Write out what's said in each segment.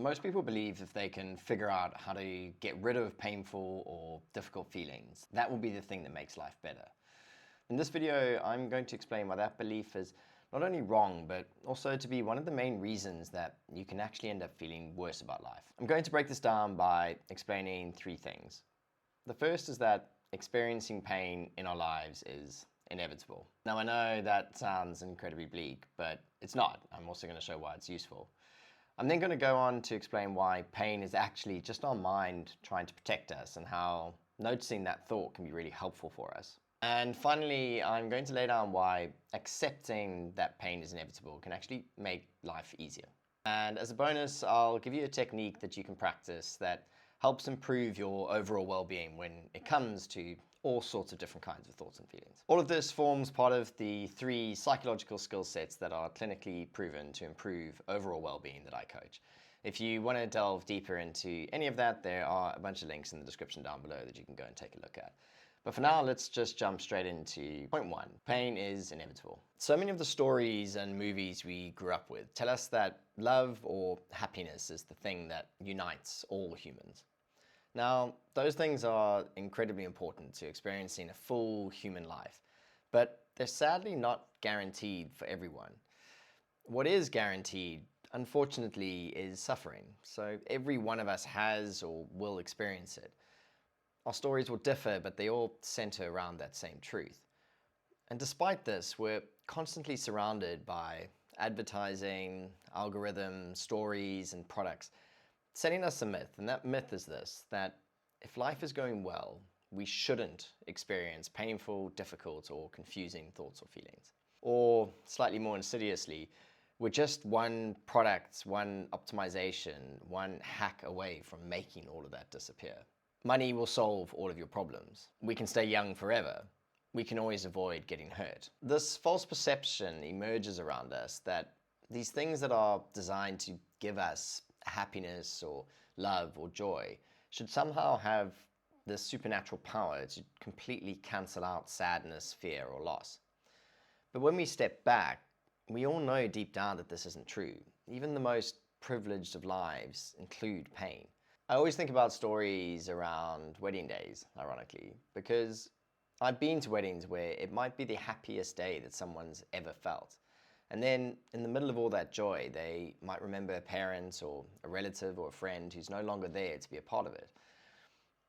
Most people believe if they can figure out how to get rid of painful or difficult feelings, that will be the thing that makes life better. In this video, I'm going to explain why that belief is not only wrong, but also to be one of the main reasons that you can actually end up feeling worse about life. I'm going to break this down by explaining three things. The first is that experiencing pain in our lives is inevitable. Now, I know that sounds incredibly bleak, but it's not. I'm also going to show why it's useful. I'm then going to go on to explain why pain is actually just our mind trying to protect us and how noticing that thought can be really helpful for us. And finally, I'm going to lay down why accepting that pain is inevitable can actually make life easier. And as a bonus, I'll give you a technique that you can practice that helps improve your overall well-being when it comes to all sorts of different kinds of thoughts and feelings. All of this forms part of the 3 psychological skill sets that are clinically proven to improve overall well-being that I coach. If you want to delve deeper into any of that, there are a bunch of links in the description down below that you can go and take a look at. But for now, let's just jump straight into point 1. Pain is inevitable. So many of the stories and movies we grew up with tell us that love or happiness is the thing that unites all humans. Now, those things are incredibly important to experiencing a full human life, but they're sadly not guaranteed for everyone. What is guaranteed, unfortunately, is suffering. So every one of us has or will experience it. Our stories will differ, but they all center around that same truth. And despite this, we're constantly surrounded by advertising, algorithms, stories, and products setting us a myth. And that myth is this, that if life is going well, we shouldn't experience painful, difficult, or confusing thoughts or feelings. Or slightly more insidiously, we're just one product, one optimization, one hack away from making all of that disappear. Money will solve all of your problems. We can stay young forever. We can always avoid getting hurt. This false perception emerges around us that these things that are designed to give us happiness or love or joy should somehow have this supernatural power to completely cancel out sadness, fear, or loss. But when we step back, we all know deep down that this isn't true. Even the most privileged of lives include pain. I always think about stories around wedding days, ironically, because I've been to weddings where it might be the happiest day that someone's ever felt. And then in the middle of all that joy, they might remember a parent or a relative or a friend who's no longer there to be a part of it.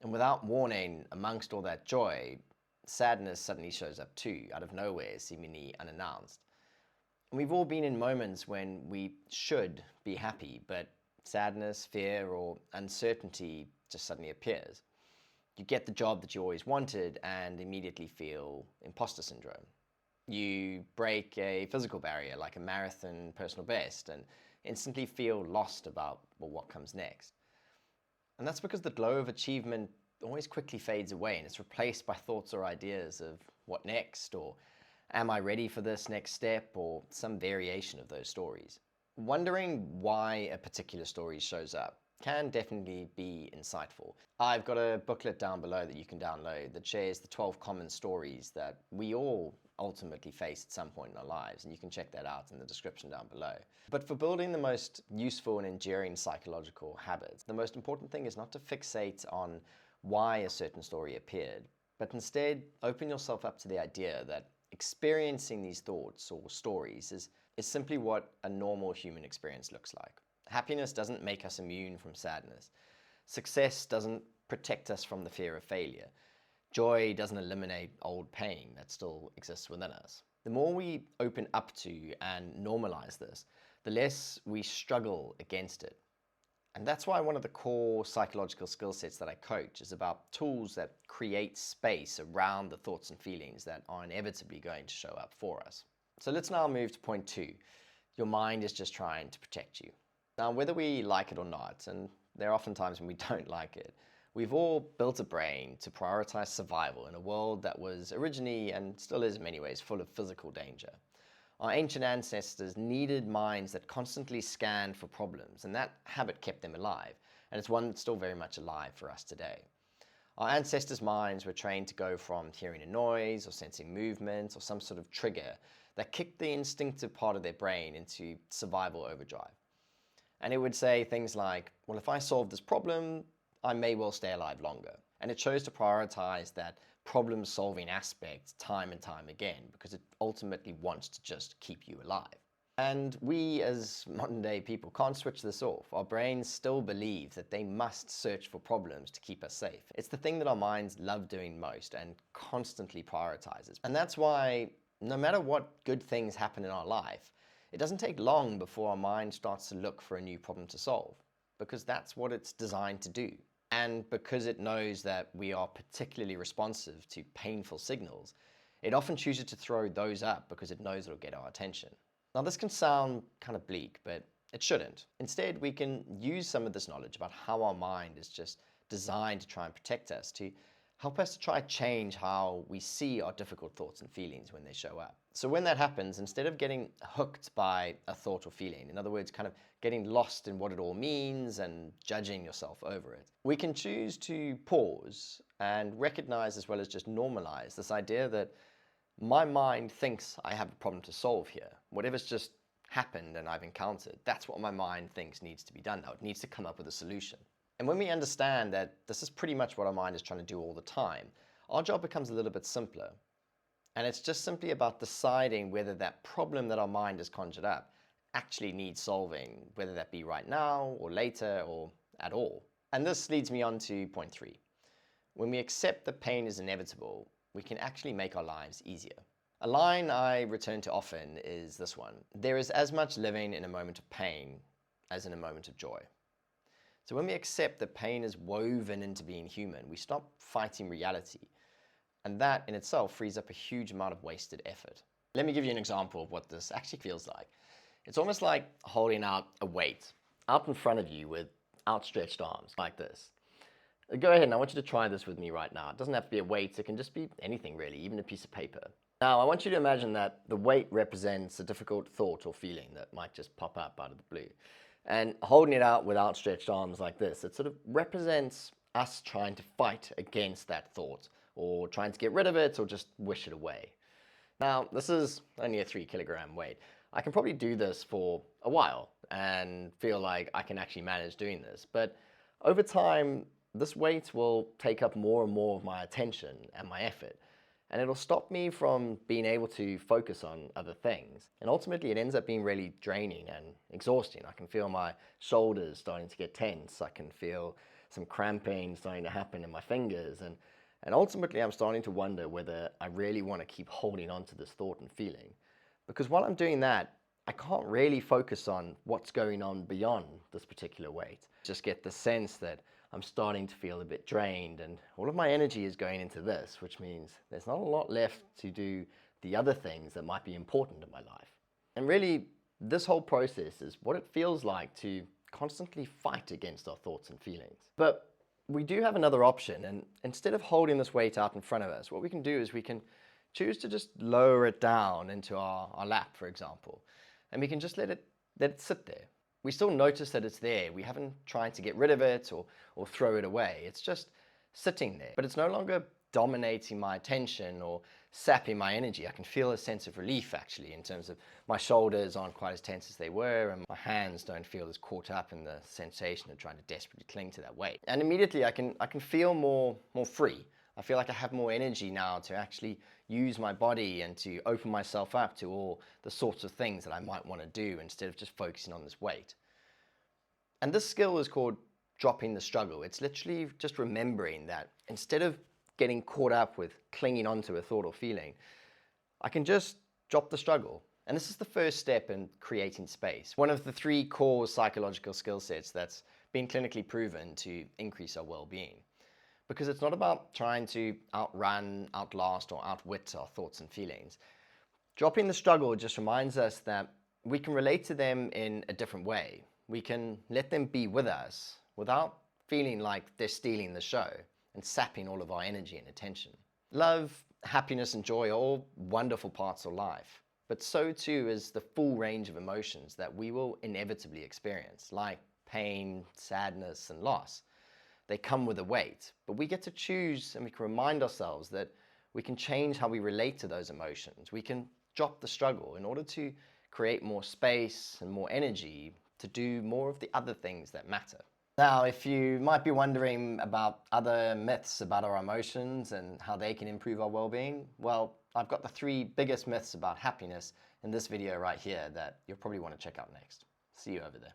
And without warning, amongst all that joy, sadness suddenly shows up too, out of nowhere, seemingly unannounced. And we've all been in moments when we should be happy, but sadness, fear, or uncertainty just suddenly appears. You get the job that you always wanted and immediately feel imposter syndrome. You break a physical barrier like a marathon personal best and instantly feel lost about what comes next. And that's because the glow of achievement always quickly fades away and it's replaced by thoughts or ideas of what next, or am I ready for this next step, or some variation of those stories. Wondering why a particular story shows up can definitely be insightful. I've got a booklet down below that you can download that shares the 12 common stories that we all ultimately face at some point in our lives, and you can check that out in the description down below. But for building the most useful and enduring psychological habits, the most important thing is not to fixate on why a certain story appeared, but instead open yourself up to the idea that experiencing these thoughts or stories is simply what a normal human experience looks like. Happiness doesn't make us immune from sadness. Success doesn't protect us from the fear of failure. Joy doesn't eliminate old pain that still exists within us. The more we open up to and normalize this, the less we struggle against it. And that's why one of the core psychological skill sets that I coach is about tools that create space around the thoughts and feelings that are inevitably going to show up for us. So let's now move to point 2. Your mind is just trying to protect you. Now, whether we like it or not, and there are often times when we don't like it, we've all built a brain to prioritize survival in a world that was originally, and still is in many ways, full of physical danger. Our ancient ancestors needed minds that constantly scanned for problems, and that habit kept them alive, and it's one that's still very much alive for us today. Our ancestors' minds were trained to go from hearing a noise or sensing movement or some sort of trigger that kicked the instinctive part of their brain into survival overdrive. And it would say things like, well, if I solve this problem, I may well stay alive longer. And it chose to prioritize that problem-solving aspect time and time again because it ultimately wants to just keep you alive. And we as modern day people can't switch this off. Our brains still believe that they must search for problems to keep us safe. It's the thing that our minds love doing most and constantly prioritizes. And that's why no matter what good things happen in our life, it doesn't take long before our mind starts to look for a new problem to solve, because that's what it's designed to do. And because it knows that we are particularly responsive to painful signals, it often chooses to throw those up because it knows it'll get our attention. Now, this can sound kind of bleak, but it shouldn't. Instead, we can use some of this knowledge about how our mind is just designed to try and protect us to help us to try to change how we see our difficult thoughts and feelings when they show up. So when that happens, instead of getting hooked by a thought or feeling, in other words, kind of getting lost in what it all means and judging yourself over it, we can choose to pause and recognize, as well as just normalize, this idea that my mind thinks I have a problem to solve here. Whatever's just happened and I've encountered, that's what my mind thinks needs to be done now. It needs to come up with a solution. And when we understand that this is pretty much what our mind is trying to do all the time, our job becomes a little bit simpler. And it's just simply about deciding whether that problem that our mind has conjured up actually needs solving, whether that be right now or later or at all. And this leads me on to point 3. When we accept that pain is inevitable, we can actually make our lives easier. A line I return to often is this one: there is as much living in a moment of pain as in a moment of joy. So when we accept that pain is woven into being human, we stop fighting reality. And that in itself frees up a huge amount of wasted effort. Let me give you an example of what this actually feels like. It's almost like holding out a weight out in front of you with outstretched arms like this. Go ahead and I want you to try this with me right now. It doesn't have to be a weight, it can just be anything really, even a piece of paper. Now I want you to imagine that the weight represents a difficult thought or feeling that might just pop up out of the blue. And holding it out with outstretched arms like this, it sort of represents us trying to fight against that thought, or trying to get rid of it, or just wish it away. Now, this is only a 3-kilogram weight. I can probably do this for a while and feel like I can actually manage doing this. But over time, this weight will take up more and more of my attention and my effort. And it'll stop me from being able to focus on other things. And ultimately, it ends up being really draining and exhausting. I can feel my shoulders starting to get tense. I can feel some cramping starting to happen in my fingers. And ultimately, I'm starting to wonder whether I really want to keep holding on to this thought and feeling. Because while I'm doing that, I can't really focus on what's going on beyond this particular weight. Just get the sense that I'm starting to feel a bit drained, and all of my energy is going into this, which means there's not a lot left to do the other things that might be important in my life. And really, this whole process is what it feels like to constantly fight against our thoughts and feelings. But we do have another option, and instead of holding this weight out in front of us, what we can do is we can choose to just lower it down into our lap, for example, and we can just let it sit there. We still notice that it's there. We haven't tried to get rid of it or throw it away. It's just sitting there. But it's no longer dominating my attention or sapping my energy. I can feel a sense of relief, actually, in terms of my shoulders aren't quite as tense as they were, and my hands don't feel as caught up in the sensation of trying to desperately cling to that weight. And immediately I can feel more free. I feel like I have more energy now to actually use my body and to open myself up to all the sorts of things that I might want to do instead of just focusing on this weight. And this skill is called dropping the struggle. It's literally just remembering that instead of getting caught up with clinging onto a thought or feeling, I can just drop the struggle. And this is the first step in creating space. One of the 3 core psychological skill sets that's been clinically proven to increase our well-being. Because it's not about trying to outrun, outlast, or outwit our thoughts and feelings. Dropping the struggle just reminds us that we can relate to them in a different way. We can let them be with us without feeling like they're stealing the show and sapping all of our energy and attention. Love, happiness, and joy are all wonderful parts of life, but so too is the full range of emotions that we will inevitably experience, like pain, sadness, and loss. They come with a weight, but we get to choose, and we can remind ourselves that we can change how we relate to those emotions. We can drop the struggle in order to create more space and more energy to do more of the other things that matter. Now, if you might be wondering about other myths about our emotions and how they can improve our well-being, well, I've got the 3 biggest myths about happiness in this video right here that you'll probably want to check out next. See you over there.